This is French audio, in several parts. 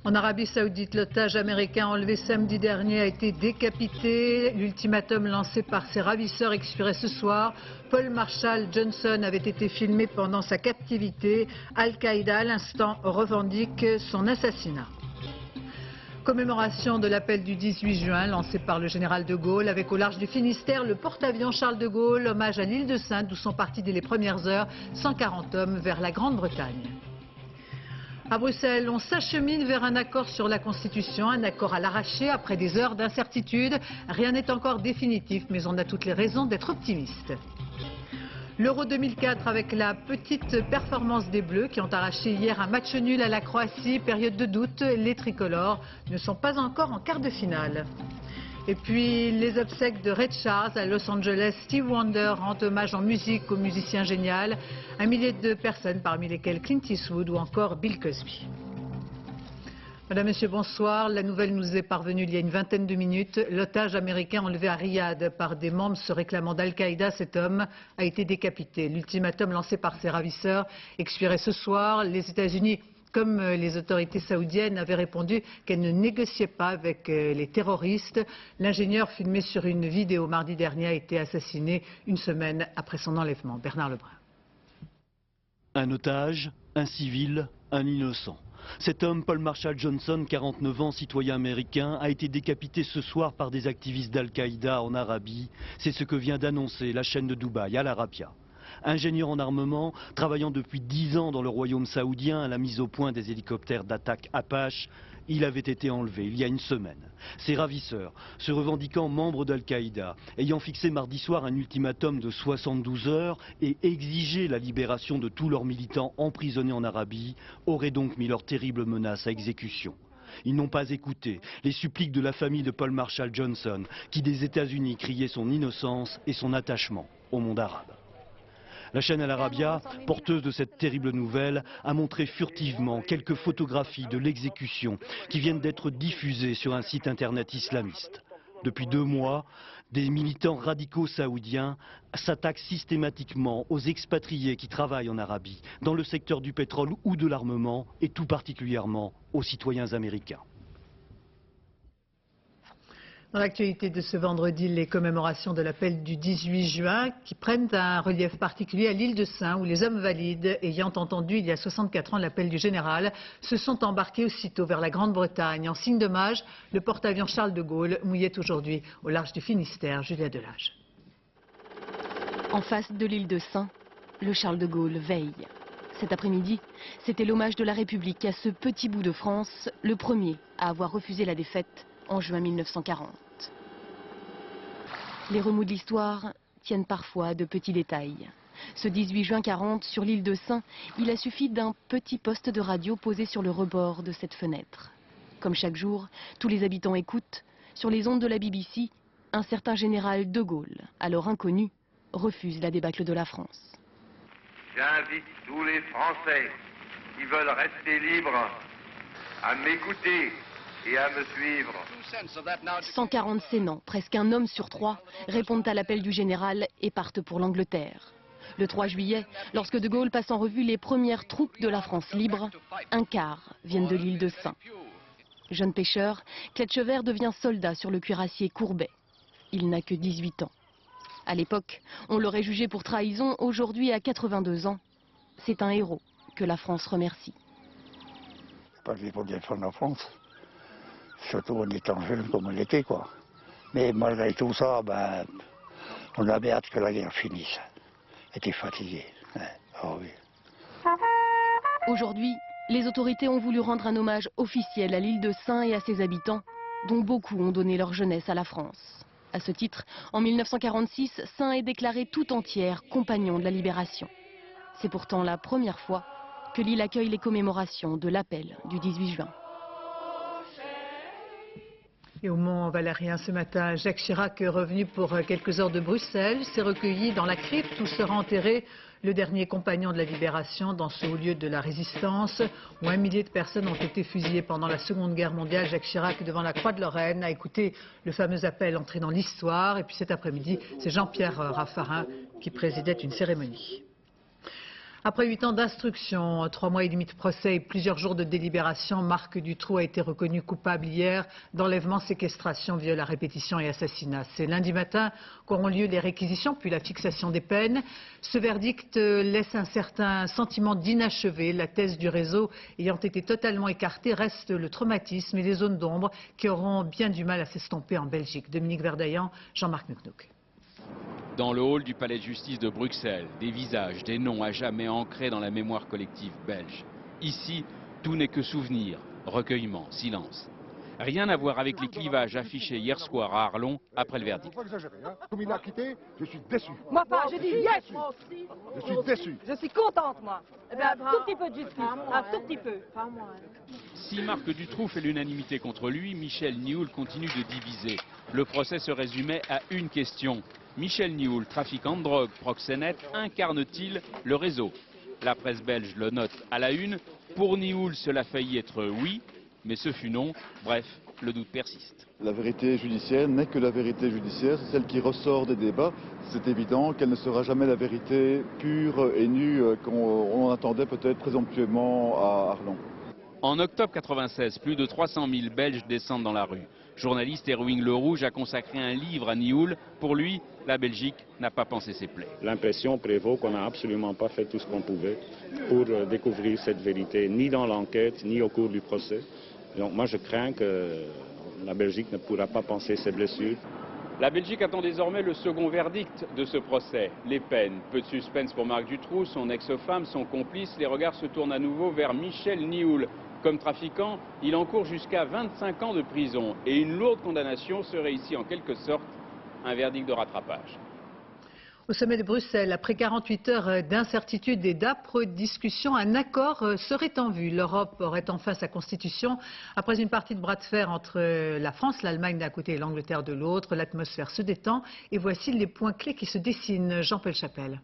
En Arabie Saoudite, l'otage américain enlevé samedi dernier a été décapité. L'ultimatum lancé par ses ravisseurs expirait ce soir. Paul Marshall Johnson avait été filmé pendant sa captivité. Al-Qaïda, à l'instant, revendique son assassinat. Commémoration de l'appel du 18 juin lancé par le général de Gaulle avec au large du Finistère le porte-avions Charles de Gaulle, hommage à l'île de Sainte d'où sont partis dès les premières heures 140 hommes vers la Grande-Bretagne. À Bruxelles, on s'achemine vers un accord sur la Constitution, un accord à l'arraché après des heures d'incertitude. Rien n'est encore définitif, mais on a toutes les raisons d'être optimiste. L'Euro 2004 avec la petite performance des Bleus qui ont arraché hier un match nul à la Croatie. Période de doute, les tricolores ne sont pas encore en quart de finale. Et puis les obsèques de Ray Charles à Los Angeles. Stevie Wonder rend hommage en musique au musicien génial. 1 millier de personnes, parmi lesquelles Clint Eastwood ou encore Bill Cosby. Madame, Monsieur, bonsoir. La nouvelle nous est parvenue il y a une vingtaine de minutes. L'otage américain enlevé à Riyad par des membres se réclamant d'Al-Qaïda, cet homme a été décapité. L'ultimatum lancé par ses ravisseurs expirait ce soir. Les États-Unis, comme les autorités saoudiennes, avaient répondu qu'elles ne négociaient pas avec les terroristes. L'ingénieur filmé sur une vidéo mardi dernier a été assassiné une semaine après son enlèvement. Bernard Lebrun. Un otage, un civil, un innocent. Cet homme, Paul Marshall Johnson, 49 ans, citoyen américain, a été décapité ce soir par des activistes d'Al-Qaïda en Arabie. C'est ce que vient d'annoncer la chaîne de Dubaï, Al Arabiya. Ingénieur en armement, travaillant depuis 10 ans dans le royaume saoudien à la mise au point des hélicoptères d'attaque Apache, il avait été enlevé il y a une semaine. Ses ravisseurs, se revendiquant membres d'Al-Qaïda, ayant fixé mardi soir un ultimatum de 72 heures et exigé la libération de tous leurs militants emprisonnés en Arabie, auraient donc mis leurs terribles menaces à exécution. Ils n'ont pas écouté les suppliques de la famille de Paul Marshall Johnson, qui des États-Unis criait son innocence et son attachement au monde arabe. La chaîne Al Arabiya, porteuse de cette terrible nouvelle, a montré furtivement quelques photographies de l'exécution qui viennent d'être diffusées sur un site internet islamiste. Depuis 2 mois, des militants radicaux saoudiens s'attaquent systématiquement aux expatriés qui travaillent en Arabie, dans le secteur du pétrole ou de l'armement, et tout particulièrement aux citoyens américains. Dans l'actualité de ce vendredi, les commémorations de l'appel du 18 juin qui prennent un relief particulier à l'île de Saint où les hommes valides ayant entendu il y a 64 ans l'appel du général se sont embarqués aussitôt vers la Grande-Bretagne. En signe d'hommage, le porte-avions Charles de Gaulle mouillait aujourd'hui au large du Finistère. Julia Delage. En face de l'île de Saint, le Charles de Gaulle veille. Cet après-midi, c'était l'hommage de la République à ce petit bout de France, le premier à avoir refusé la défaite en juin 1940. Les remous de l'histoire tiennent parfois à de petits détails. Ce 18 juin 40, sur l'île de Saint, il a suffi d'un petit poste de radio posé sur le rebord de cette fenêtre. Comme chaque jour, tous les habitants écoutent. Sur les ondes de la BBC, un certain général de Gaulle, alors inconnu, refuse la débâcle de la France. J'invite tous les Français qui veulent rester libres à m'écouter et à me suivre. 140 sénants, presque un homme sur 3, répondent à l'appel du général et partent pour l'Angleterre. Le 3 juillet, lorsque de Gaulle passe en revue les premières troupes de la France libre, un quart viennent de l'île de Saint. Jeune pêcheur, Cletchever devient soldat sur le cuirassier Courbet. Il n'a que 18 ans. À l'époque, on l'aurait jugé pour trahison. Aujourd'hui, à 82 ans, c'est un héros que la France remercie. Pas pour défendre la France. Surtout en étant jeune comme on l'était, quoi. Mais malgré tout ça, ben, on avait hâte que la guerre finisse. On était fatigué. Oh oui. Aujourd'hui, les autorités ont voulu rendre un hommage officiel à l'île de Saint et à ses habitants, dont beaucoup ont donné leur jeunesse à la France. À ce titre, en 1946, Saint est déclarée tout entière compagnon de la libération. C'est pourtant la première fois que l'île accueille les commémorations de l'appel du 18 juin. Et au Mont-Valérien ce matin, Jacques Chirac, revenu pour quelques heures de Bruxelles, s'est recueilli dans la crypte où sera enterré le dernier compagnon de la Libération dans ce haut lieu de la Résistance, où 1 millier de personnes ont été fusillées pendant la Seconde Guerre mondiale. Jacques Chirac, devant la Croix de Lorraine, a écouté le fameux appel entré dans l'histoire. Et puis cet après-midi, c'est Jean-Pierre Raffarin qui présidait une cérémonie. Après 8 ans d'instruction, 3 mois et demi de procès et plusieurs jours de délibération, Marc Dutroux a été reconnu coupable hier d'enlèvement, séquestration, viol à répétition et assassinat. C'est lundi matin qu'auront lieu les réquisitions puis la fixation des peines. Ce verdict laisse un certain sentiment d'inachevé. La thèse du réseau ayant été totalement écartée, reste le traumatisme et les zones d'ombre qui auront bien du mal à s'estomper en Belgique. Dominique Verdaillan, Jean-Marc Nucnouk. Dans le hall du palais de justice de Bruxelles, des visages, des noms à jamais ancrés dans la mémoire collective belge. Ici, tout n'est que souvenir, recueillement, silence. Rien à voir avec les clivages affichés hier soir à Arlon après le verdict. Comme il a quitté, je suis déçu. Moi pas, je dis yes. Je suis déçu. Je suis contente, moi. Eh bien, un tout petit peu de justice, un tout petit peu. Si Marc Dutroux fait l'unanimité contre lui, Michel Nioul continue de diviser. Le procès se résumait à une question. Michel Nioul, trafiquant de drogue, proxénète, incarne-t-il le réseau? La presse belge le note à la une. Pour Nioul, cela faillit être oui, mais ce fut non. Bref, le doute persiste. La vérité judiciaire n'est que la vérité judiciaire, c'est celle qui ressort des débats. C'est évident qu'elle ne sera jamais la vérité pure et nue qu'on attendait peut-être présomptueusement à Arlon. En octobre 1996, plus de 300 000 Belges descendent dans la rue. Journaliste Héroïne Le Rouge a consacré un livre à Nioul. Pour lui, la Belgique n'a pas pensé ses plaies. L'impression prévaut qu'on n'a absolument pas fait tout ce qu'on pouvait pour découvrir cette vérité, ni dans l'enquête, ni au cours du procès. Donc moi je crains que la Belgique ne pourra pas penser ses blessures. La Belgique attend désormais le second verdict de ce procès, les peines. Peu de suspense pour Marc Dutroux, son ex-femme, son complice. Les regards se tournent à nouveau vers Michel Nioul. Comme trafiquant, il encourt jusqu'à 25 ans de prison et une lourde condamnation serait ici en quelque sorte un verdict de rattrapage. Au sommet de Bruxelles, après 48 heures d'incertitude et d'âpres discussions, un accord serait en vue. L'Europe aurait enfin sa constitution. Après une partie de bras de fer entre la France, l'Allemagne d'un côté et l'Angleterre de l'autre, l'atmosphère se détend. Et voici les points clés qui se dessinent. Jean-Paul Chapelle.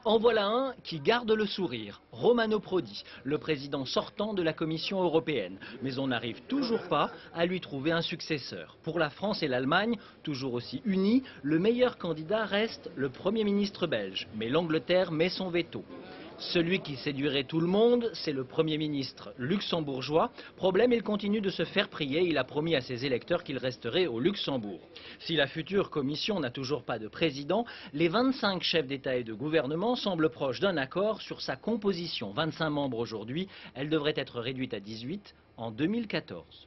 En voilà un qui garde le sourire, Romano Prodi, le président sortant de la Commission européenne. Mais on n'arrive toujours pas à lui trouver un successeur. Pour la France et l'Allemagne, toujours aussi unis, le meilleur candidat reste le Premier ministre belge. Mais l'Angleterre met son veto. Celui qui séduirait tout le monde, c'est le Premier ministre luxembourgeois. Problème, il continue de se faire prier. Il a promis à ses électeurs qu'il resterait au Luxembourg. Si la future commission n'a toujours pas de président, les 25 chefs d'État et de gouvernement semblent proches d'un accord sur sa composition. 25 membres aujourd'hui, elle devrait être réduite à 18 en 2014.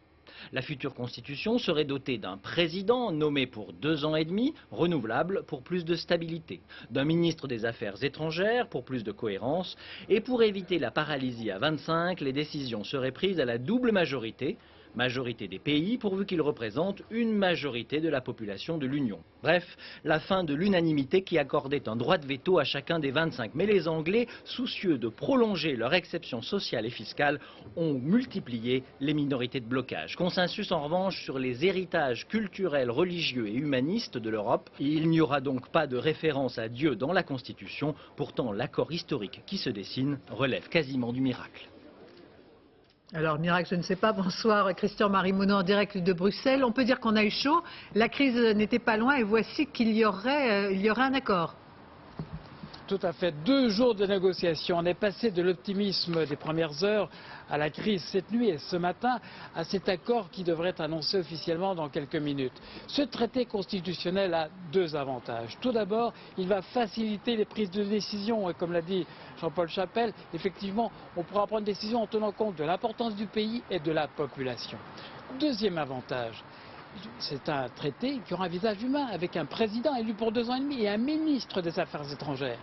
La future constitution serait dotée d'un président nommé pour 2 ans et demi, renouvelable pour plus de stabilité, d'un ministre des Affaires étrangères pour plus de cohérence, et pour éviter la paralysie à 25, les décisions seraient prises à la double majorité des pays pourvu qu'ils représentent une majorité de la population de l'Union. Bref, la fin de l'unanimité qui accordait un droit de veto à chacun des 25. Mais les Anglais, soucieux de prolonger leur exception sociale et fiscale, ont multiplié les minorités de blocage. Consensus en revanche sur les héritages culturels, religieux et humanistes de l'Europe. Il n'y aura donc pas de référence à Dieu dans la Constitution. Pourtant, l'accord historique qui se dessine relève quasiment du miracle. Alors, miracle, je ne sais pas. Bonsoir, Christian-Marie Monod en direct de Bruxelles. On peut dire qu'on a eu chaud. La crise n'était pas loin et voici qu'il y aurait un accord. Tout à fait. 2 jours de négociations. On est passé de l'optimisme des premières heures à la crise cette nuit et ce matin à cet accord qui devrait être annoncé officiellement dans quelques minutes. Ce traité constitutionnel a 2 avantages. Tout d'abord, il va faciliter les prises de décision. Et comme l'a dit Jean-Paul Chapelle, effectivement, on pourra prendre des décisions en tenant compte de l'importance du pays et de la population. Deuxième avantage. C'est un traité qui aura un visage humain, avec un président élu pour 2 ans et demi et un ministre des Affaires étrangères.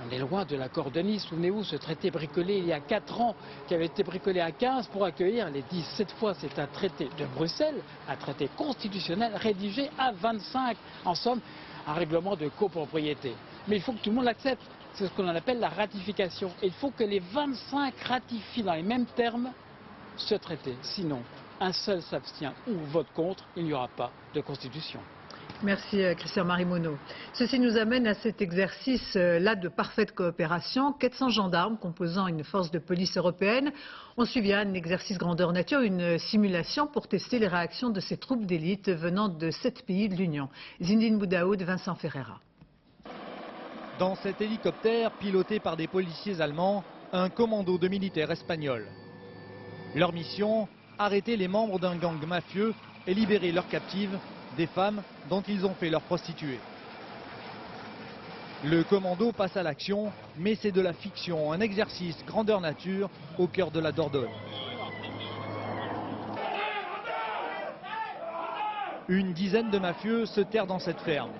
On est loin de l'accord de Nice. Souvenez-vous, ce traité bricolé il y a 4 ans, qui avait été bricolé à 15 pour accueillir les 10. Cette fois, c'est un traité de Bruxelles, un traité constitutionnel rédigé à 25. En somme, un règlement de copropriété. Mais il faut que tout le monde l'accepte. C'est ce qu'on appelle la ratification. Et il faut que les 25 ratifient dans les mêmes termes ce traité. Sinon, un seul s'abstient ou vote contre, il n'y aura pas de constitution. Merci Christian-Marie Monod. Ceci nous amène à cet exercice-là de parfaite coopération. 400 gendarmes composant une force de police européenne ont suivi un exercice grandeur nature, une simulation pour tester les réactions de ces troupes d'élite venant de 7 pays de l'Union. Zindine Boudaoud, Vincent Ferreira. Dans cet hélicoptère, piloté par des policiers allemands, un commando de militaires espagnols. Leur mission, arrêter les membres d'un gang mafieux et libérer leurs captives, des femmes dont ils ont fait leurs prostituées. Le commando passe à l'action, mais c'est de la fiction, un exercice grandeur nature au cœur de la Dordogne. Une dizaine de mafieux se terrent dans cette ferme.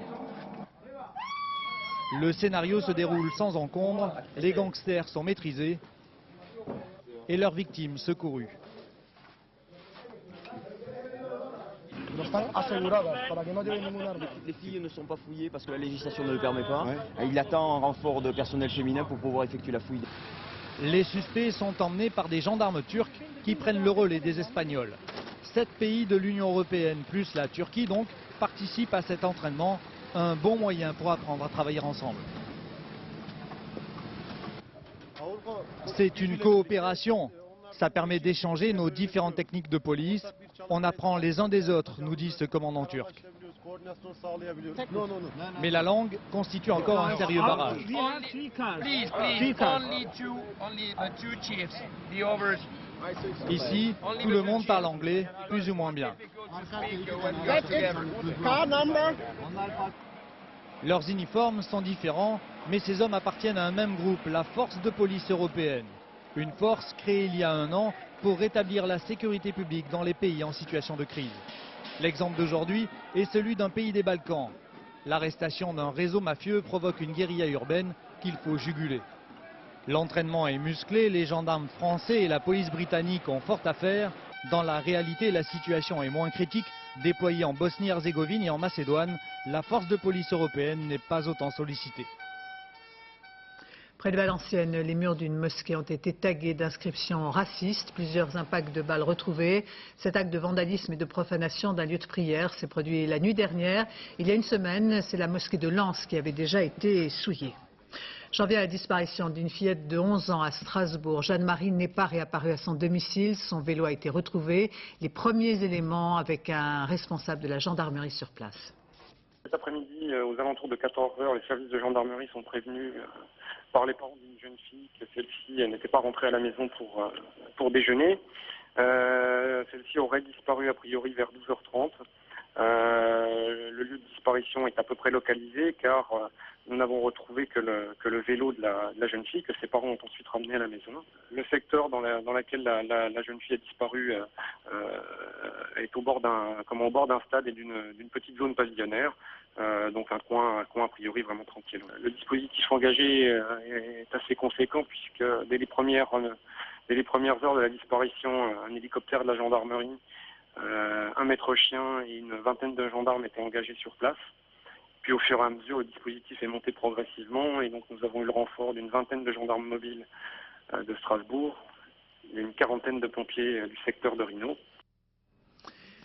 Le scénario se déroule sans encombre, les gangsters sont maîtrisés et leurs victimes secourues. Les filles ne sont pas fouillées parce que la législation ne le permet pas. Ouais. Il attend un renfort de personnel féminin pour pouvoir effectuer la fouille. Les suspects sont emmenés par des gendarmes turcs qui prennent le relais des Espagnols. 7 pays de l'Union européenne, plus la Turquie donc, participent à cet entraînement. Un bon moyen pour apprendre à travailler ensemble. C'est une coopération. Ça permet d'échanger nos différentes techniques de police. On apprend les uns des autres, nous dit ce commandant turc. Mais la langue constitue encore un sérieux barrage. Ici, tout le monde parle anglais, plus ou moins bien. Leurs uniformes sont différents, mais ces hommes appartiennent à un même groupe, la Force de police européenne. Une force créée il y a 1 an pour rétablir la sécurité publique dans les pays en situation de crise. L'exemple d'aujourd'hui est celui d'un pays des Balkans. L'arrestation d'un réseau mafieux provoque une guérilla urbaine qu'il faut juguler. L'entraînement est musclé, les gendarmes français et la police britannique ont fort à faire. Dans la réalité, la situation est moins critique. Déployée en Bosnie-Herzégovine et en Macédoine, la force de police européenne n'est pas autant sollicitée. Près de Valenciennes, les murs d'une mosquée ont été tagués d'inscriptions racistes. Plusieurs impacts de balles retrouvés. Cet acte de vandalisme et de profanation d'un lieu de prière s'est produit la nuit dernière. Il y a une semaine, c'est la mosquée de Lens qui avait déjà été souillée. J'en viens à la disparition d'une fillette de 11 ans à Strasbourg. Jeanne-Marie n'est pas réapparue à son domicile. Son vélo a été retrouvé. Les premiers éléments avec un responsable de la gendarmerie sur place. Cet après-midi, aux alentours de 14 h, les services de gendarmerie sont prévenus par les parents d'une jeune fille que celle-ci n'était pas rentrée à la maison pour déjeuner. Celle-ci aurait disparu a priori vers 12 h 30. Le lieu de disparition est à peu près localisé car nous n'avons retrouvé que le vélo de la jeune fille que ses parents ont ensuite ramené à la maison. Le secteur dans lequel la jeune fille a disparu est au bord d'un stade et d'une petite zone pavillonnaire, donc un coin a priori vraiment tranquille. Le dispositif engagé est assez conséquent puisque dès les premières heures de la disparition, un hélicoptère de la gendarmerie, un maître chien et une vingtaine de gendarmes étaient engagés sur place. Puis au fur et à mesure, le dispositif est monté progressivement et donc nous avons eu le renfort d'une vingtaine de gendarmes mobiles de Strasbourg et une quarantaine de pompiers du secteur de Rhino.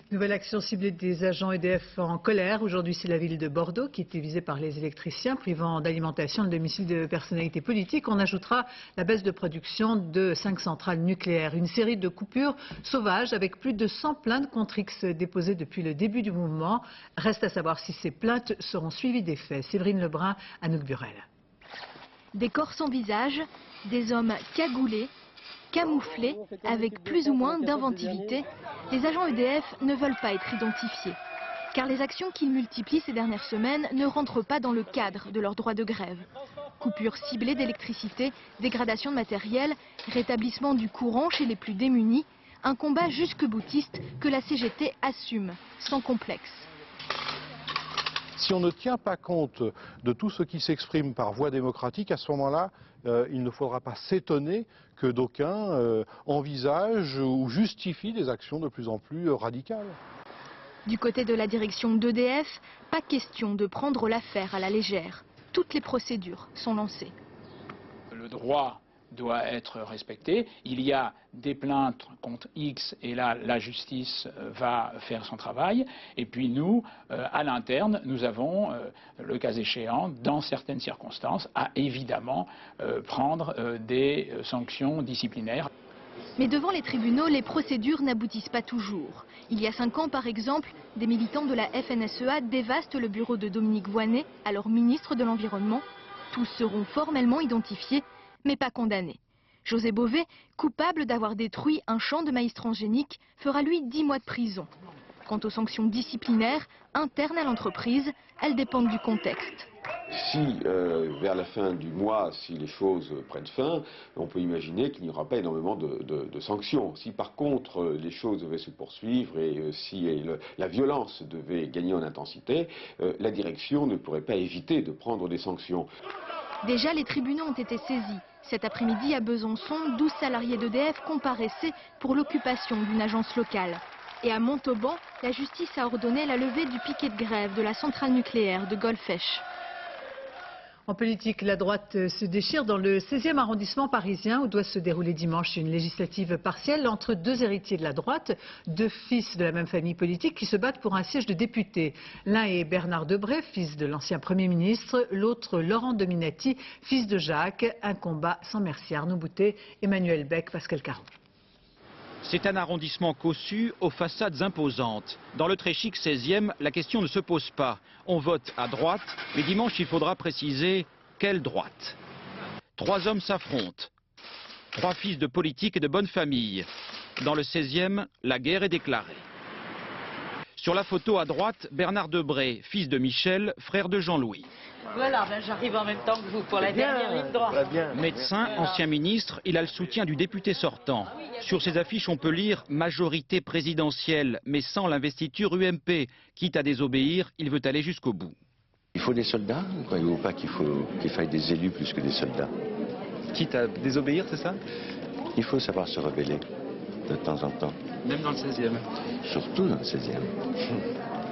Nouvelle action ciblée des agents EDF en colère. Aujourd'hui, c'est la ville de Bordeaux qui était visée par les électriciens, privant d'alimentation le domicile de personnalités politiques. On ajoutera la baisse de production de 5 centrales nucléaires. Une série de coupures sauvages avec plus de 100 plaintes contre X déposées depuis le début du mouvement. Reste à savoir si ces plaintes seront suivies des faits. Séverine Lebrun, Anouk Burel. Des corps sans visage, des hommes cagoulés, camouflés, avec plus ou moins d'inventivité, les agents EDF ne veulent pas être identifiés. Car les actions qu'ils multiplient ces dernières semaines ne rentrent pas dans le cadre de leur droit de grève. Coupures ciblées d'électricité, dégradation de matériel, rétablissement du courant chez les plus démunis, un combat jusque-boutiste que la CGT assume, sans complexe. Si on ne tient pas compte de tout ce qui s'exprime par voie démocratique, à ce moment-là, il ne faudra pas s'étonner que d'aucuns envisagent ou justifient des actions de plus en plus radicales. Du côté de la direction d'EDF, pas question de prendre l'affaire à la légère. Toutes les procédures sont lancées. Le droit doit être respecté. Il y a des plaintes contre X et là, la justice va faire son travail. Et puis nous, à l'interne, nous avons, le cas échéant, dans certaines circonstances, à évidemment prendre des sanctions disciplinaires. Mais devant les tribunaux, les procédures n'aboutissent pas toujours. Il y a 5 ans, par exemple, des militants de la FNSEA dévastent le bureau de Dominique Voynet, alors ministre de l'Environnement. Tous seront formellement identifiés, mais pas condamnés. José Bové, coupable d'avoir détruit un champ de maïs transgénique, fera lui 10 mois de prison. Quant aux sanctions disciplinaires internes à l'entreprise, elles dépendent du contexte. Si, vers la fin du mois, si les choses prennent fin, on peut imaginer qu'il n'y aura pas énormément de sanctions. Si par contre les choses devaient se poursuivre et si la violence devait gagner en intensité, la direction ne pourrait pas éviter de prendre des sanctions. Déjà, les tribunaux ont été saisis. Cet après-midi, à Besançon, 12 salariés d'EDF comparaissaient pour l'occupation d'une agence locale. Et à Montauban, la justice a ordonné la levée du piquet de grève de la centrale nucléaire de Golfech. En politique, la droite se déchire dans le 16e arrondissement parisien où doit se dérouler dimanche une législative partielle entre deux héritiers de la droite, deux fils de la même famille politique qui se battent pour un siège de député. L'un est Bernard Debré, fils de l'ancien Premier ministre, l'autre Laurent Dominati, fils de Jacques. Un combat sans merci. Arnaud Boutet, Emmanuel Beck, Pascal Caron. C'est un arrondissement cossu aux façades imposantes. Dans le très chic 16e, la question ne se pose pas. On vote à droite, mais dimanche il faudra préciser quelle droite. 3 hommes s'affrontent. 3 fils de politique et de bonne famille. Dans le 16e, la guerre est déclarée. Sur la photo à droite, Bernard Debré, fils de Michel, frère de Jean-Louis. Voilà, ben j'arrive en même temps que vous pour la dernière ligne droite. Médecin, ancien ministre, il a le soutien du député sortant. Sur ses affiches, on peut lire « Majorité présidentielle », mais sans l'investiture UMP. Quitte à désobéir, il veut aller jusqu'au bout. Il faut des soldats, ou croyez-vous pas qu'il faille des élus plus que des soldats? Quitte à désobéir, c'est ça? Il faut savoir se rebeller de temps en temps. Même dans le 16e? Surtout dans le 16e.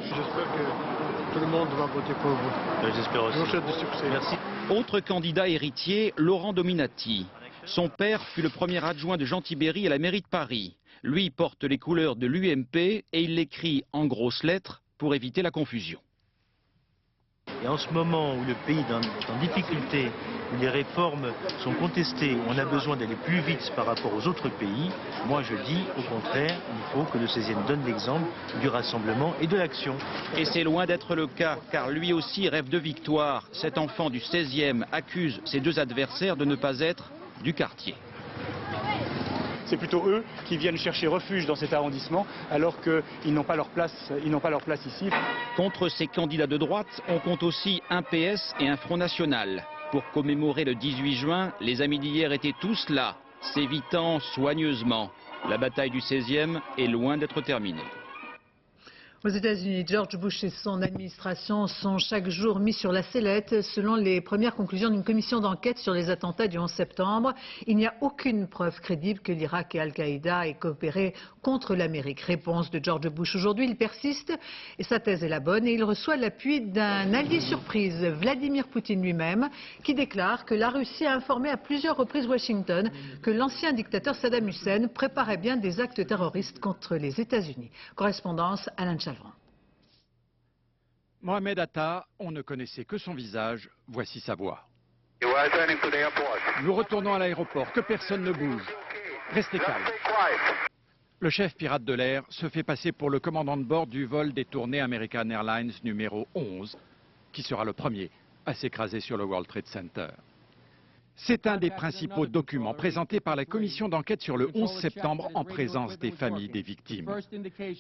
J'espère que tout le monde va voter pour vous. J'espère aussi. Je vous souhaite du succès. Merci. Autre candidat héritier, Laurent Dominati. Son père fut le premier adjoint de Jean Tibéri à la mairie de Paris. Lui porte les couleurs de l'UMP et il l'écrit en grosses lettres pour éviter la confusion. Et en ce moment où le pays est en difficulté, où les réformes sont contestées, où on a besoin d'aller plus vite par rapport aux autres pays, moi je dis au contraire, il faut que le 16e donne l'exemple du rassemblement et de l'action. Et c'est loin d'être le cas, car lui aussi rêve de victoire. Cet enfant du 16e accuse ses deux adversaires de ne pas être du quartier. C'est plutôt eux qui viennent chercher refuge dans cet arrondissement, alors qu'ils n'ont pas leur place, ici. Contre ces candidats de droite, on compte aussi un PS et un Front National. Pour commémorer le 18 juin, les amis d'hier étaient tous là, s'évitant soigneusement. La bataille du 16e est loin d'être terminée. Aux États-Unis, George Bush et son administration sont chaque jour mis sur la sellette. Selon les premières conclusions d'une commission d'enquête sur les attentats du 11 septembre, il n'y a aucune preuve crédible que l'Irak et Al-Qaïda aient coopéré contre l'Amérique. Réponse de George Bush aujourd'hui, il persiste et sa thèse est la bonne et il reçoit l'appui d'un allié surprise, Vladimir Poutine lui-même, qui déclare que la Russie a informé à plusieurs reprises Washington que l'ancien dictateur Saddam Hussein préparait bien des actes terroristes contre les États-Unis. Correspondance Alain Chalvran. Mohamed Atta, on ne connaissait que son visage, voici sa voix. Nous retournons à l'aéroport, que personne ne bouge. Restez calme. Le chef pirate de l'air se fait passer pour le commandant de bord du vol détourné American Airlines numéro 11, qui sera le premier à s'écraser sur le World Trade Center. C'est un des principaux documents présentés par la commission d'enquête sur le 11 septembre en présence des familles des victimes.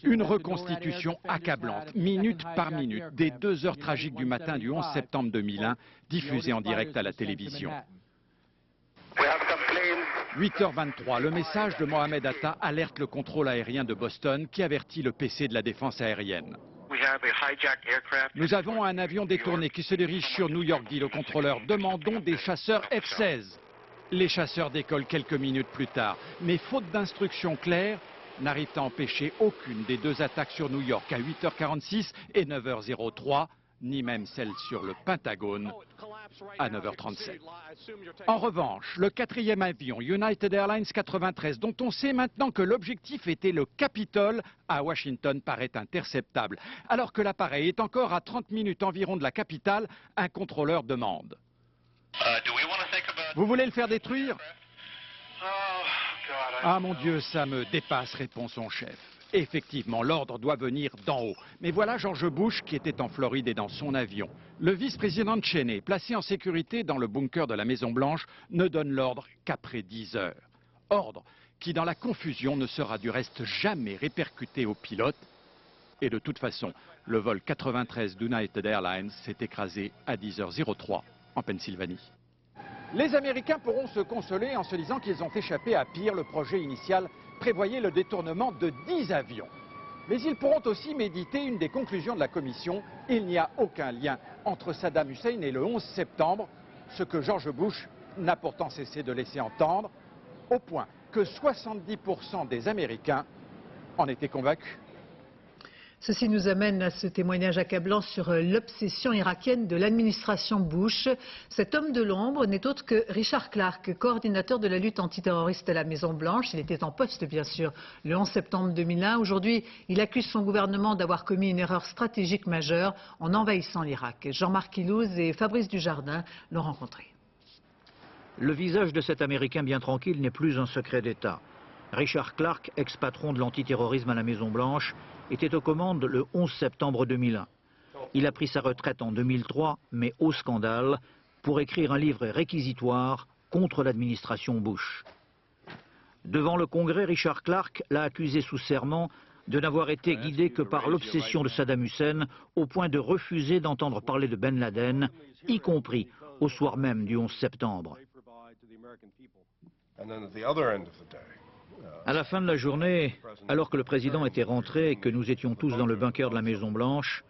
Une reconstitution accablante, minute par minute, des 2 heures tragiques du matin du 11 septembre 2001, diffusée en direct à la télévision. 8h23, le message de Mohamed Atta alerte le contrôle aérien de Boston qui avertit le PC de la défense aérienne. Nous avons un avion détourné qui se dirige sur New York, dit le contrôleur. Demandons des chasseurs F-16. Les chasseurs décollent quelques minutes plus tard, mais faute d'instructions claires, n'arrivent à empêcher aucune des 2 attaques sur New York à 8h46 et 9h03, ni même celle sur le Pentagone à 9h37. En revanche, le 4e avion United Airlines 93, dont on sait maintenant que l'objectif était le Capitole à Washington, paraît interceptable. Alors que l'appareil est encore à 30 minutes environ de la capitale, un contrôleur demande. Vous voulez le faire détruire? Ah mon Dieu, ça me dépasse, répond son chef. Effectivement, l'ordre doit venir d'en haut. Mais voilà George Bush qui était en Floride et dans son avion. Le vice-président Cheney, placé en sécurité dans le bunker de la Maison-Blanche, ne donne l'ordre qu'après 10 heures. Ordre qui, dans la confusion, ne sera du reste jamais répercuté au pilote. Et de toute façon, le vol 93 d'United Airlines s'est écrasé à 10h03 en Pennsylvanie. Les Américains pourront se consoler en se disant qu'ils ont échappé à pire. Le projet initial prévoyait le détournement de 10 avions. Mais ils pourront aussi méditer une des conclusions de la commission. Il n'y a aucun lien entre Saddam Hussein et le 11 septembre, ce que George Bush n'a pourtant cessé de laisser entendre, au point que 70% des Américains en étaient convaincus. Ceci nous amène à ce témoignage accablant sur l'obsession irakienne de l'administration Bush. Cet homme de l'ombre n'est autre que Richard Clark, coordinateur de la lutte antiterroriste à la Maison-Blanche. Il était en poste, bien sûr, le 11 septembre 2001. Aujourd'hui, il accuse son gouvernement d'avoir commis une erreur stratégique majeure en envahissant l'Irak. Jean-Marc Ilouz et Fabrice Dujardin l'ont rencontré. Le visage de cet Américain bien tranquille n'est plus un secret d'État. Richard Clark, ex-patron de l'antiterrorisme à la Maison-Blanche, était aux commandes le 11 septembre 2001. Il a pris sa retraite en 2003, mais au scandale, pour écrire un livre réquisitoire contre l'administration Bush. Devant le Congrès, Richard Clark l'a accusé sous serment de n'avoir été guidé que par l'obsession de Saddam Hussein, au point de refuser d'entendre parler de Ben Laden, y compris au soir même du 11 septembre. À la fin de la journée, alors que le président était rentré et que nous étions tous dans le bunker de la Maison-Blanche,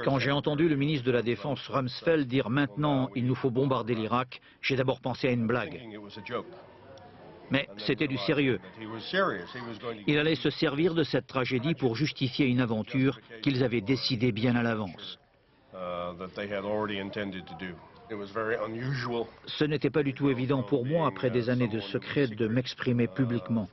quand j'ai entendu le ministre de la Défense Rumsfeld dire « maintenant il nous faut bombarder l'Irak », j'ai d'abord pensé à une blague. Mais c'était du sérieux. Il allait se servir de cette tragédie pour justifier une aventure qu'ils avaient décidée bien à l'avance. Ce n'était pas du tout évident pour moi, après des années de secret, de m'exprimer publiquement.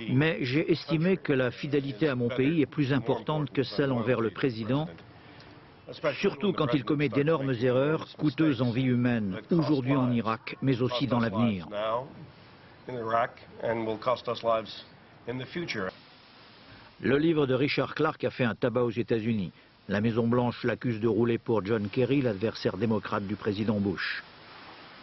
Mais j'ai estimé que la fidélité à mon pays est plus importante que celle envers le président, surtout quand il commet d'énormes erreurs, coûteuses en vie humaine, aujourd'hui en Irak, mais aussi dans l'avenir. Le livre de Richard Clark a fait un tabac aux États-Unis. La Maison-Blanche l'accuse de rouler pour John Kerry, l'adversaire démocrate du président Bush.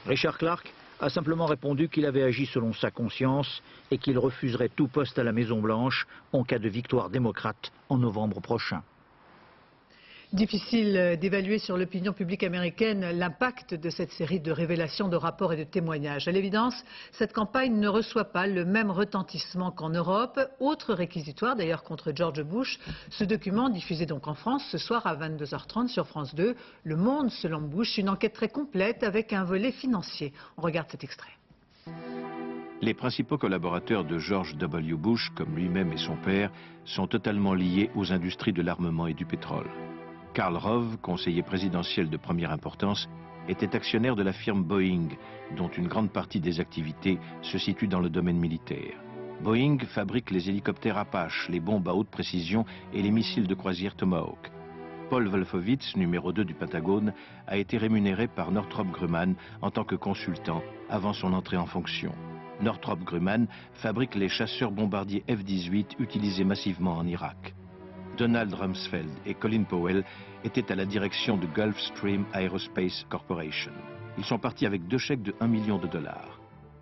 Richard Clark a simplement répondu qu'il avait agi selon sa conscience et qu'il refuserait tout poste à la Maison-Blanche en cas de victoire démocrate en novembre prochain. Difficile d'évaluer sur l'opinion publique américaine l'impact de cette série de révélations, de rapports et de témoignages. À l'évidence, cette campagne ne reçoit pas le même retentissement qu'en Europe. Autre réquisitoire d'ailleurs contre George Bush. Ce document diffusé donc en France ce soir à 22h30 sur France 2. Le Monde selon Bush, une enquête très complète avec un volet financier. On regarde cet extrait. Les principaux collaborateurs de George W. Bush, comme lui-même et son père, sont totalement liés aux industries de l'armement et du pétrole. Karl Rove, conseiller présidentiel de première importance, était actionnaire de la firme Boeing, dont une grande partie des activités se situe dans le domaine militaire. Boeing fabrique les hélicoptères Apache, les bombes à haute précision et les missiles de croisière Tomahawk. Paul Wolfowitz, numéro 2 du Pentagone, a été rémunéré par Northrop Grumman en tant que consultant avant son entrée en fonction. Northrop Grumman fabrique les chasseurs bombardiers F-18 utilisés massivement en Irak. Donald Rumsfeld et Colin Powell étaient à la direction de Gulfstream Aerospace Corporation. Ils sont partis avec 2 chèques de $1 million.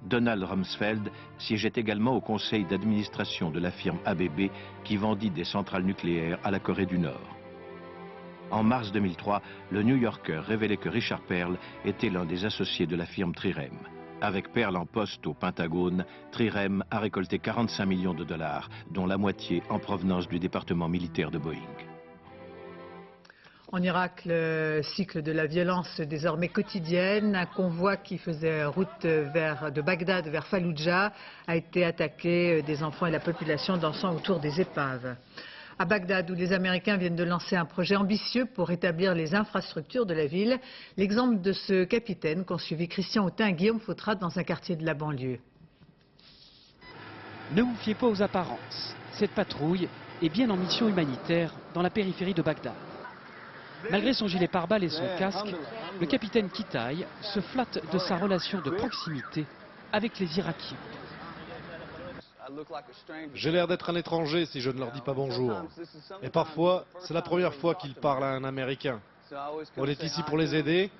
Donald Rumsfeld siégeait également au conseil d'administration de la firme ABB qui vendit des centrales nucléaires à la Corée du Nord. En mars 2003, le New Yorker révélait que Richard Perle était l'un des associés de la firme Trirem. Avec Perle en poste au Pentagone, Trirem a récolté $45 millions, dont la moitié en provenance du département militaire de Boeing. En Irak, le cycle de la violence désormais quotidienne. Un convoi qui faisait route de Bagdad vers Falloujah a été attaqué. Des enfants et la population dansant autour des épaves. À Bagdad, où les Américains viennent de lancer un projet ambitieux pour rétablir les infrastructures de la ville. L'exemple de ce capitaine qu'ont suivi Christian Autain et Guillaume Fautrade dans un quartier de la banlieue. Ne vous fiez pas aux apparences. Cette patrouille est bien en mission humanitaire dans la périphérie de Bagdad. Malgré son gilet pare-balles et son casque, le capitaine Kitaï se flatte de sa relation de proximité avec les Irakiens. J'ai l'air d'être un étranger si je ne leur dis pas bonjour. Et parfois, c'est la première fois qu'ils parlent à un Américain. On est ici pour les aider,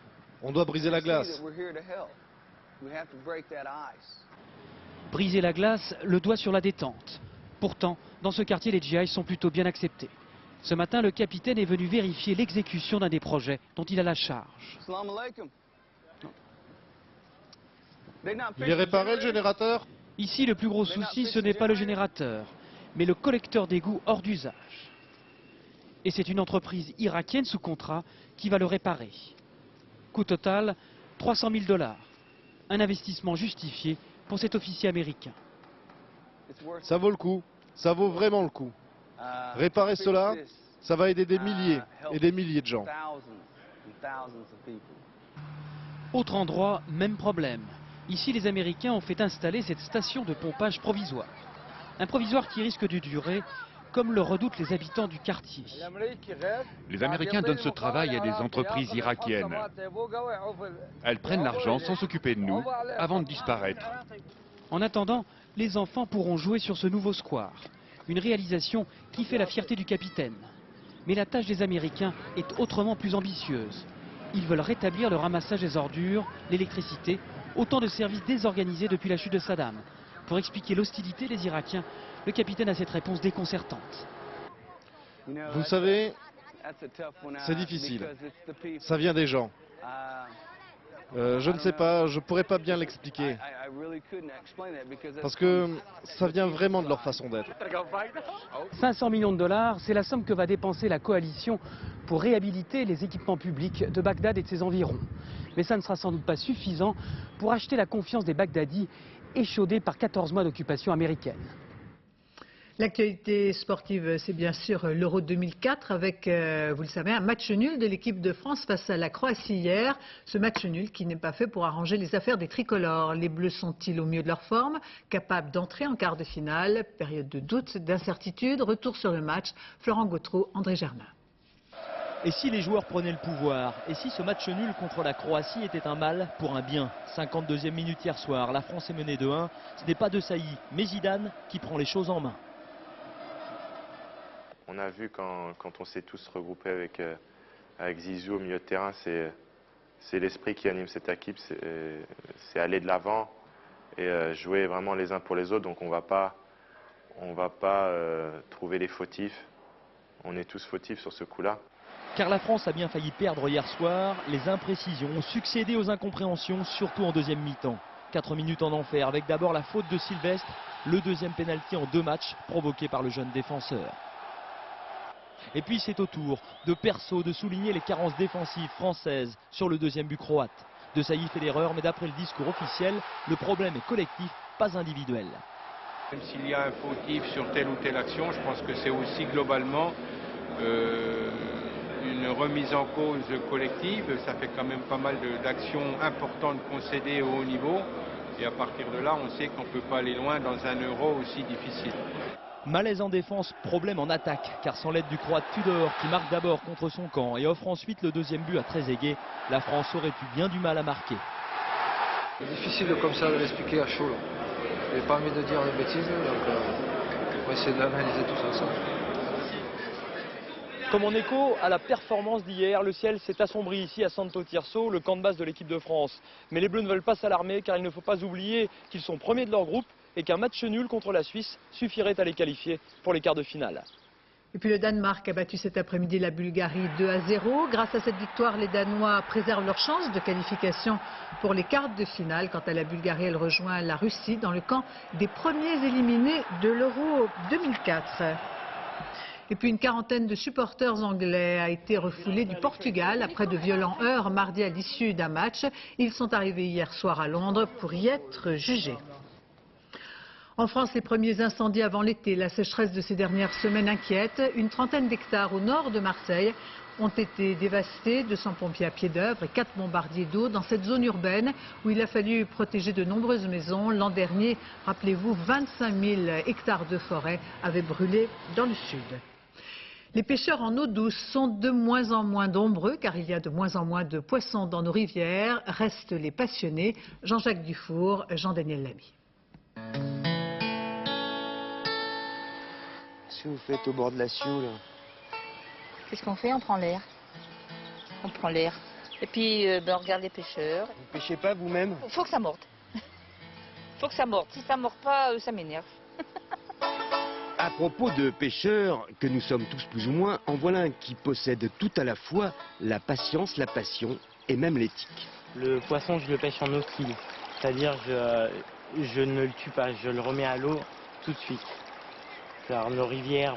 on doit briser la glace. Briser la glace, le doigt sur la détente. Pourtant, dans ce quartier, les djihadistes sont plutôt bien acceptés. Ce matin, le capitaine est venu vérifier l'exécution d'un des projets dont il a la charge. Il est réparé le générateur? Ici, le plus gros souci, ce n'est pas le générateur, mais le collecteur d'égout hors d'usage. Et c'est une entreprise irakienne sous contrat qui va le réparer. Coût total, 300 000 $. Un investissement justifié pour cet officier américain. Ça vaut le coup, ça vaut vraiment le coup. Réparer cela, ça va aider des milliers et des milliers de gens. Autre endroit, même problème. Ici, les Américains ont fait installer cette station de pompage provisoire. Un provisoire qui risque de durer, comme le redoutent les habitants du quartier. Les Américains donnent ce travail à des entreprises irakiennes. Elles prennent l'argent sans s'occuper de nous, avant de disparaître. En attendant, les enfants pourront jouer sur ce nouveau square. Une réalisation qui fait la fierté du capitaine. Mais la tâche des Américains est autrement plus ambitieuse. Ils veulent rétablir le ramassage des ordures, l'électricité, autant de services désorganisés depuis la chute de Saddam. Pour expliquer l'hostilité des Irakiens, le capitaine a cette réponse déconcertante. Vous savez, c'est difficile. Ça vient des gens. Je ne sais pas, je ne pourrais pas bien l'expliquer. Parce que ça vient vraiment de leur façon d'être. 500 millions de $, c'est la somme que va dépenser la coalition pour réhabiliter les équipements publics de Bagdad et de ses environs. Mais ça ne sera sans doute pas suffisant pour acheter la confiance des Bagdadis échaudés par 14 mois d'occupation américaine. L'actualité sportive, c'est bien sûr l'Euro 2004 avec, vous le savez, un match nul de l'équipe de France face à la Croatie hier. Ce match nul qui n'est pas fait pour arranger les affaires des tricolores. Les Bleus sont-ils au mieux de leur forme, capables d'entrer en quart de finale? Période de doute, d'incertitude, retour sur le match. Florent Gautreau, André Germain. Et si les joueurs prenaient le pouvoir? Et si ce match nul contre la Croatie était un mal pour un bien? 52e minute hier soir, la France est menée de 1. Ce n'est pas De Sailly, mais Zidane qui prend les choses en main. On a vu quand on s'est tous regroupés avec Zizou au milieu de terrain, c'est l'esprit qui anime cette équipe, c'est aller de l'avant et jouer vraiment les uns pour les autres. Donc on va pas trouver les fautifs, on est tous fautifs sur ce coup-là. Car la France a bien failli perdre hier soir, les imprécisions ont succédé aux incompréhensions, surtout en deuxième mi-temps. 4 minutes en enfer, avec d'abord la faute de Sylvestre, le deuxième pénalty en 2 matchs provoqué par le jeune défenseur. Et puis c'est au tour de Perso de souligner les carences défensives françaises sur le deuxième but croate. De Sailly fait l'erreur, mais d'après le discours officiel, le problème est collectif, pas individuel. Même s'il y a un fautif sur telle ou telle action, je pense que c'est aussi globalement une remise en cause collective. Ça fait quand même pas mal d'actions importantes concédées au haut niveau. Et à partir de là, on sait qu'on ne peut pas aller loin dans un euro aussi difficile. Malaise en défense, problème en attaque, car sans l'aide du Croate Tudor, qui marque d'abord contre son camp et offre ensuite le deuxième but à Trezeguet, la France aurait eu bien du mal à marquer. C'est difficile comme ça de l'expliquer à chaud. Je n'ai pas envie de dire des bêtises, donc on va essayer d'analyser tout ça ensemble. Comme en écho à la performance d'hier, le ciel s'est assombri ici à Santo Tirso, le camp de base de l'équipe de France. Mais les Bleus ne veulent pas s'alarmer, car il ne faut pas oublier qu'ils sont premiers de leur groupe et qu'un match nul contre la Suisse suffirait à les qualifier pour les quarts de finale. Et puis le Danemark a battu cet après-midi la Bulgarie 2-0. Grâce à cette victoire, les Danois préservent leur chance de qualification pour les quarts de finale. Quant à la Bulgarie, elle rejoint la Russie dans le camp des premiers éliminés de l'Euro 2004. Et puis une quarantaine de supporters anglais a été refoulée du Portugal après de violents heurts mardi à l'issue d'un match. Ils sont arrivés hier soir à Londres pour y être jugés. En France, les premiers incendies avant l'été, la sécheresse de ces dernières semaines inquiète. Une trentaine d'hectares au nord de Marseille ont été dévastés, 200 pompiers à pied d'œuvre et 4 bombardiers d'eau dans cette zone urbaine où il a fallu protéger de nombreuses maisons. L'an dernier, rappelez-vous, 25 000 hectares de forêt avaient brûlé dans le sud. Les pêcheurs en eau douce sont de moins en moins nombreux car il y a de moins en moins de poissons dans nos rivières. Restent les passionnés. Jean-Jacques Dufour, Jean-Daniel Lamy. Qu'est-ce que vous faites au bord de la Sioule? Qu'est-ce qu'on fait? On prend l'air. On prend l'air. Et puis on regarde les pêcheurs. Vous pêchez pas vous-même? Faut que ça morde. Faut que ça morde. Si ça mord pas, ça m'énerve. À propos de pêcheurs, que nous sommes tous plus ou moins, en voilà un qui possède tout à la fois la patience, la passion et même l'éthique. Le poisson, je le pêche en eau kill. C'est-à-dire, je ne le tue pas, je le remets à l'eau tout de suite. Alors, nos rivières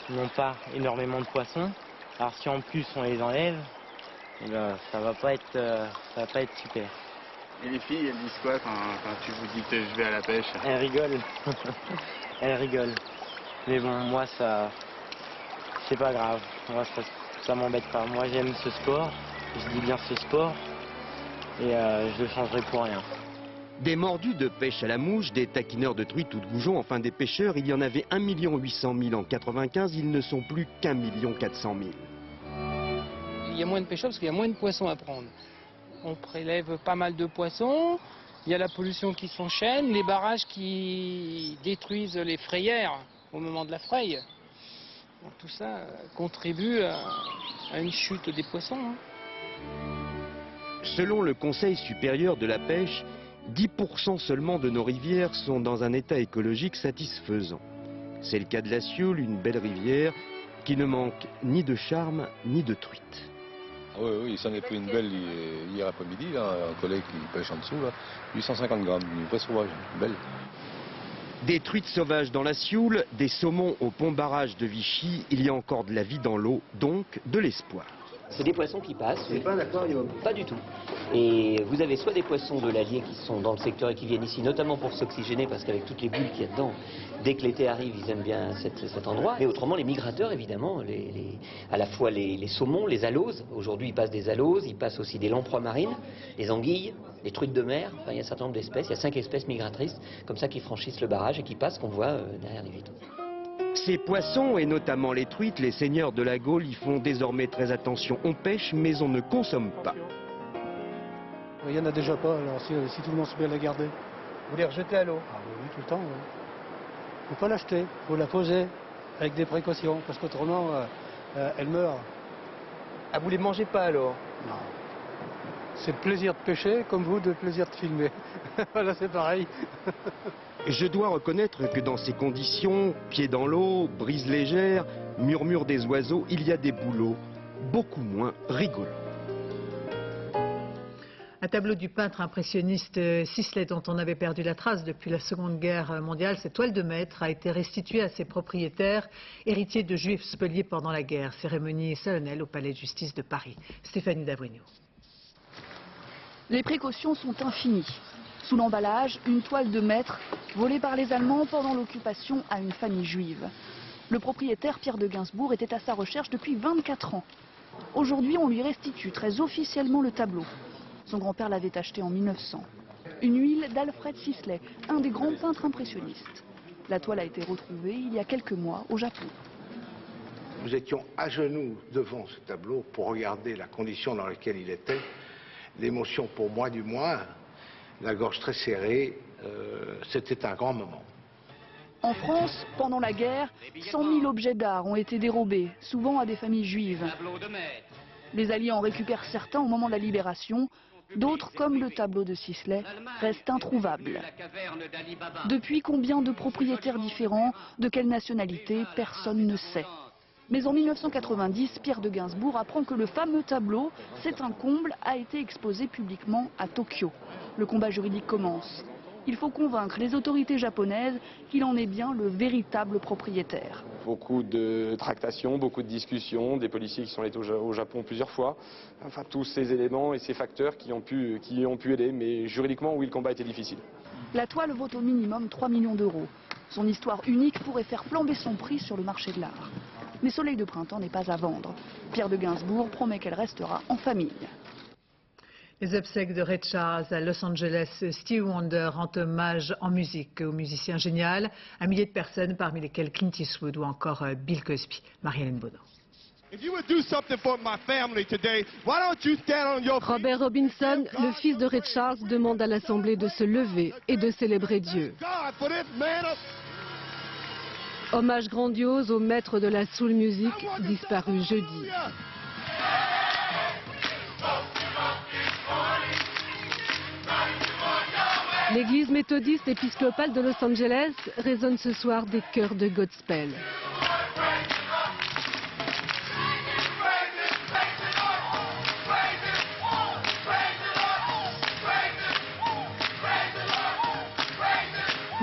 n'ont pas énormément de poissons. Alors, si en plus on les enlève, eh ben, ça va pas être super. Et les filles, elles disent quoi quand tu vous dis que je vais à la pêche? Elles rigolent. Elles rigolent. Mais bon, moi, c'est pas grave. Moi, ça m'embête pas. Moi, j'aime ce sport. Je dis bien ce sport. Et je le changerai pour rien. Des mordus de pêche à la mouche, des taquineurs de truites ou de goujons, enfin des pêcheurs, il y en avait 1 800 000 en 95, ils ne sont plus qu'1 400 000. Il y a moins de pêcheurs parce qu'il y a moins de poissons à prendre. On prélève pas mal de poissons, il y a la pollution qui s'enchaîne, les barrages qui détruisent les frayères au moment de la fraye. Donc, tout ça contribue à une chute des poissons. Selon le Conseil supérieur de la pêche, 10% seulement de nos rivières sont dans un état écologique satisfaisant. C'est le cas de la Sioule, une belle rivière qui ne manque ni de charme ni de truite. Oui, il s'en est pris une belle hier après-midi, un collègue qui pêche en dessous, là, 850 grammes, une vraie sauvage, belle. Des truites sauvages dans la Sioule, des saumons au pont-barrage de Vichy, il y a encore de la vie dans l'eau, donc de l'espoir. C'est des poissons qui passent. C'est pas un aquarium? Pas du tout. Et vous avez soit des poissons de l'Allier qui sont dans le secteur et qui viennent ici, notamment pour s'oxygéner, parce qu'avec toutes les bulles qu'il y a dedans, dès que l'été arrive, ils aiment bien cet endroit. Mais autrement, les migrateurs, évidemment, à la fois les saumons, les aloses. Aujourd'hui, ils passent des aloses, ils passent aussi des lamproies marines, les anguilles, les truites de mer. Enfin, il y a un certain nombre d'espèces. Il y a 5 espèces migratrices, comme ça, qui franchissent le barrage et qui passent, qu'on voit derrière les vitres. Ces poissons, et notamment les truites, les seigneurs de la Gaule y font désormais très attention. On pêche, mais on ne consomme pas. Il n'y en a déjà pas, alors si tout le monde se met à la garder. Vous les rejetez à l'eau? Ah oui, tout le temps, oui. Il ne faut pas l'acheter, il faut la poser avec des précautions, parce qu'autrement, elle meurt. Ah, vous les mangez pas alors? Non. C'est le plaisir de pêcher, comme vous, le plaisir de filmer. Voilà, c'est pareil. Je dois reconnaître que dans ces conditions, pieds dans l'eau, brise légère, murmure des oiseaux, il y a des boulots beaucoup moins rigolos. Un tableau du peintre impressionniste Sisley, dont on avait perdu la trace depuis la Seconde Guerre mondiale, cette toile de maître a été restituée à ses propriétaires, héritiers de juifs spoliés pendant la guerre. Cérémonie solennelle au Palais de Justice de Paris. Stéphanie Davrigno. Les précautions sont infinies. Sous l'emballage, une toile de maître volée par les Allemands pendant l'occupation à une famille juive. Le propriétaire Pierre de Gainsbourg était à sa recherche depuis 24 ans. Aujourd'hui, on lui restitue très officiellement le tableau. Son grand-père l'avait acheté en 1900. Une huile d'Alfred Sisley, un des grands peintres impressionnistes. La toile a été retrouvée il y a quelques mois au Japon. Nous étions à genoux devant ce tableau pour regarder la condition dans laquelle il était. L'émotion pour moi du moins, la gorge très serrée, c'était un grand moment. En France, pendant la guerre, 100 000 objets d'art ont été dérobés, souvent à des familles juives. Les Alliés en récupèrent certains au moment de la libération, d'autres, comme le tableau de Sisley, restent introuvables. Depuis, combien de propriétaires différents, de quelle nationalité, personne ne sait. Mais en 1990, Pierre de Gainsbourg apprend que le fameux tableau, c'est un comble, a été exposé publiquement à Tokyo. Le combat juridique commence. Il faut convaincre les autorités japonaises qu'il en est bien le véritable propriétaire. Beaucoup de tractations, beaucoup de discussions, des policiers qui sont allés au Japon plusieurs fois. Enfin, tous ces éléments et ces facteurs qui ont pu aider. Mais juridiquement, oui, le combat était difficile. La toile vaut au minimum 3 millions d'euros. Son histoire unique pourrait faire flamber son prix sur le marché de l'art. Mais Soleil de printemps n'est pas à vendre. Pierre de Gainsbourg promet qu'elle restera en famille. Les obsèques de Ray Charles à Los Angeles, Stevie Wonder rend hommage en musique au musicien génial, un millier de personnes parmi lesquelles Clint Eastwood ou encore Bill Cosby. Marie-Hélène Baudin. Robert Robinson, le fils de Ray Charles, demande à l'Assemblée de se lever et de célébrer Dieu. Hommage grandiose au maître de la soul music disparu jeudi. L'église méthodiste épiscopale de Los Angeles résonne ce soir des chœurs de gospel.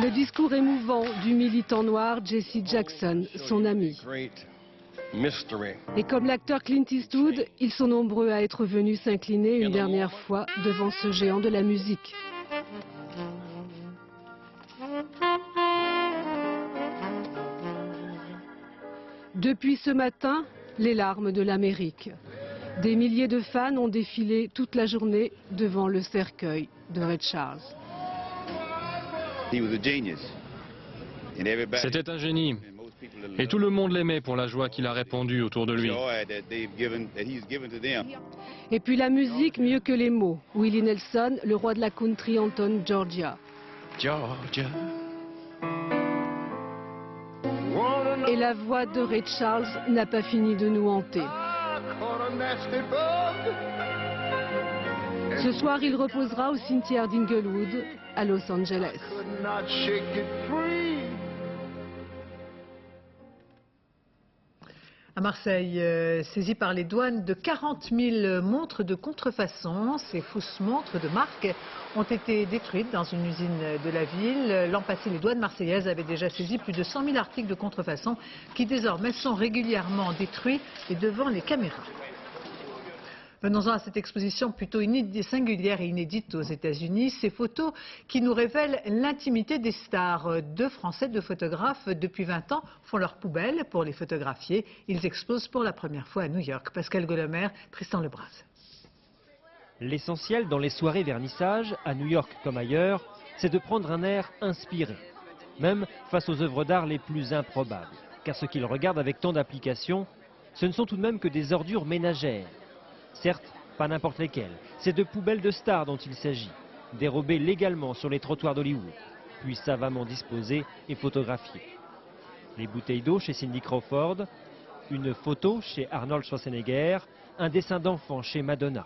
Le discours émouvant du militant noir Jesse Jackson, son ami. Et comme l'acteur Clint Eastwood, ils sont nombreux à être venus s'incliner une dernière fois devant ce géant de la musique. Depuis ce matin, les larmes de l'Amérique. Des milliers de fans ont défilé toute la journée devant le cercueil de Ray Charles. C'était un génie. Et tout le monde l'aimait pour la joie qu'il a répandue autour de lui. Et puis la musique mieux que les mots. Willie Nelson, le roi de la country, entonne Georgia. Georgia. Et la voix de Ray Charles n'a pas fini de nous hanter. Ce soir, il reposera au cimetière d'Inglewood, à Los Angeles. À Marseille, saisi par les douanes de 40 000 montres de contrefaçon. Ces fausses montres de marque ont été détruites dans une usine de la ville. L'an passé, les douanes marseillaises avaient déjà saisi plus de 100 000 articles de contrefaçon qui désormais sont régulièrement détruits et devant les caméras. Venons-en à cette exposition plutôt singulière et inédite aux États-Unis. Ces photos qui nous révèlent l'intimité des stars. Deux Français, deux photographes, depuis 20 ans, font leur poubelle pour les photographier. Ils exposent pour la première fois à New York. Pascal Golomer, Tristan Lebras. L'essentiel dans les soirées vernissage, à New York comme ailleurs, c'est de prendre un air inspiré. Même face aux œuvres d'art les plus improbables. Car ce qu'ils regardent avec tant d'application, ce ne sont tout de même que des ordures ménagères. Certes, pas n'importe lesquelles. C'est de poubelles de stars dont il s'agit, dérobées légalement sur les trottoirs d'Hollywood, puis savamment disposées et photographiées. Les bouteilles d'eau chez Cindy Crawford, une photo chez Arnold Schwarzenegger, un dessin d'enfant chez Madonna.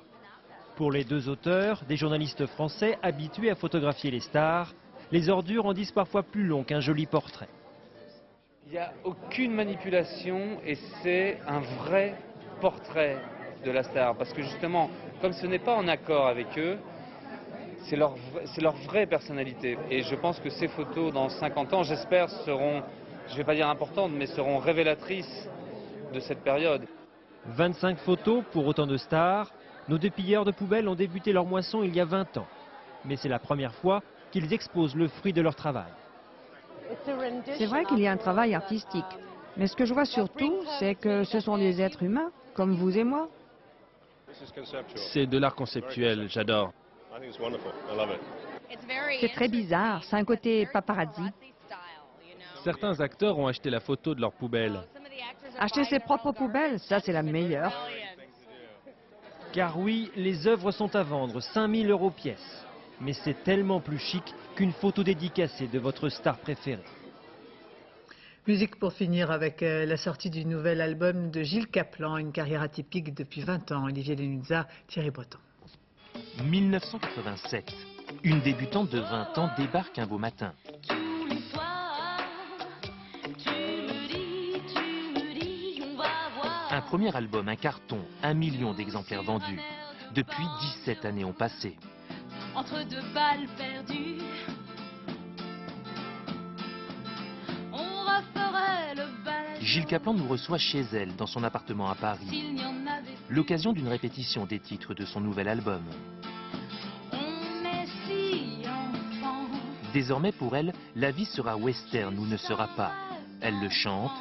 Pour les deux auteurs, des journalistes français habitués à photographier les stars, les ordures en disent parfois plus long qu'un joli portrait. Il n'y a aucune manipulation et c'est un vrai portrait de la star, parce que justement, comme ce n'est pas en accord avec eux, c'est leur vraie personnalité. Et je pense que ces photos, dans 50 ans, j'espère, seront, je ne vais pas dire importantes, mais seront révélatrices de cette période. 25 photos pour autant de stars. Nos deux pilleurs de poubelles ont débuté leur moisson il y a 20 ans. Mais c'est la première fois qu'ils exposent le fruit de leur travail. C'est vrai qu'il y a un travail artistique. Mais ce que je vois surtout, c'est que ce sont des êtres humains, comme vous et moi. C'est de l'art conceptuel, j'adore. C'est très bizarre, c'est un côté paparazzi. Certains acteurs ont acheté la photo de leur poubelle. Acheter ses propres poubelles, ça c'est la meilleure. Car oui, les œuvres sont à vendre, 5 000 € pièce. Mais c'est tellement plus chic qu'une photo dédicacée de votre star préférée. Musique pour finir avec la sortie du nouvel album de Gilles Caplan, une carrière atypique depuis 20 ans. Olivier Lenuzard, Thierry Breton. 1987. Une débutante de 20 ans débarque un beau matin. Un premier album, un carton, 1 million d'exemplaires vendus. Depuis, 17 années ont passé. Entre deux balles perdues, on referait le bal. Gilles Caplan nous reçoit chez elle, dans son appartement à Paris. L'occasion d'une répétition des titres de son nouvel album. On est si enfant. Désormais, pour elle, la vie sera western ou ne sera pas. Elle le chante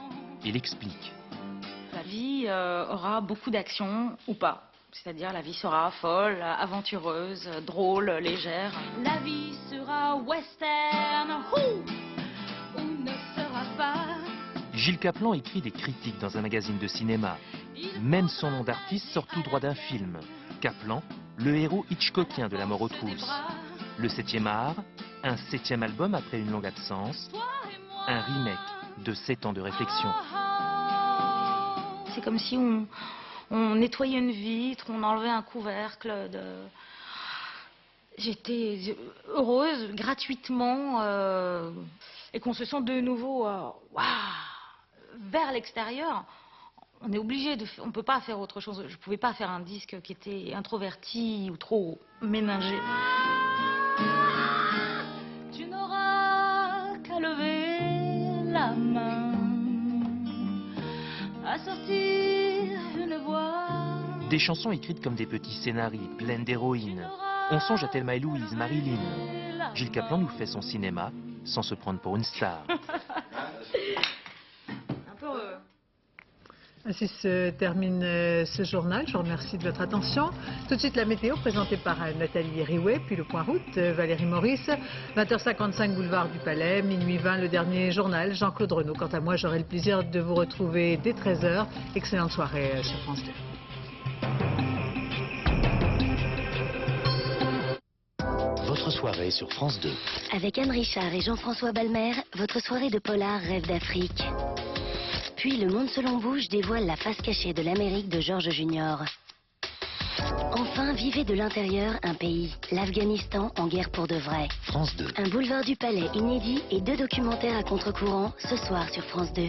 et l'explique. La vie aura beaucoup d'action ou pas. C'est-à-dire la vie sera folle, aventureuse, drôle, légère. La vie sera western, ou ne sera pas. Gilles Caplan écrit des critiques dans un magazine de cinéma. Même son nom d'artiste sort tout droit d'un film. Caplan, le héros hitchcockien de La mort aux trousses. Le 7e art, un 7e album après une longue absence, un remake de 7 ans de réflexion. C'est comme si on nettoyait une vitre, on enlevait un couvercle. J'étais heureuse gratuitement et qu'on se sente de nouveau vers l'extérieur. On est obligé on peut pas faire autre chose. Je pouvais pas faire un disque qui était introverti ou trop ménagé. Tu n'auras qu'à lever la main, à sortir une voix. Des chansons écrites comme des petits scénarios, pleines d'héroïnes. On songe à Thelma et Louise, Marilyn. Gilles Caplan nous fait son cinéma sans se prendre pour une star. Ainsi se termine ce journal. Je vous remercie de votre attention. Tout de suite, la météo présentée par Nathalie Riouet, puis le point route, Valérie Maurice. 20h55, boulevard du Palais. Minuit 20, le dernier journal, Jean-Claude Renaud. Quant à moi, j'aurai le plaisir de vous retrouver dès 13h. Excellente soirée sur France 2. Votre soirée sur France 2. Avec Anne Richard et Jean-François Balmer, votre soirée de polar rêve d'Afrique. Puis Le Monde selon Bouche dévoile la face cachée de l'Amérique de George Junior. Enfin, vivez de l'intérieur un pays, l'Afghanistan en guerre pour de vrai. France 2. Un boulevard du Palais inédit et 2 documentaires à contre-courant ce soir sur France 2.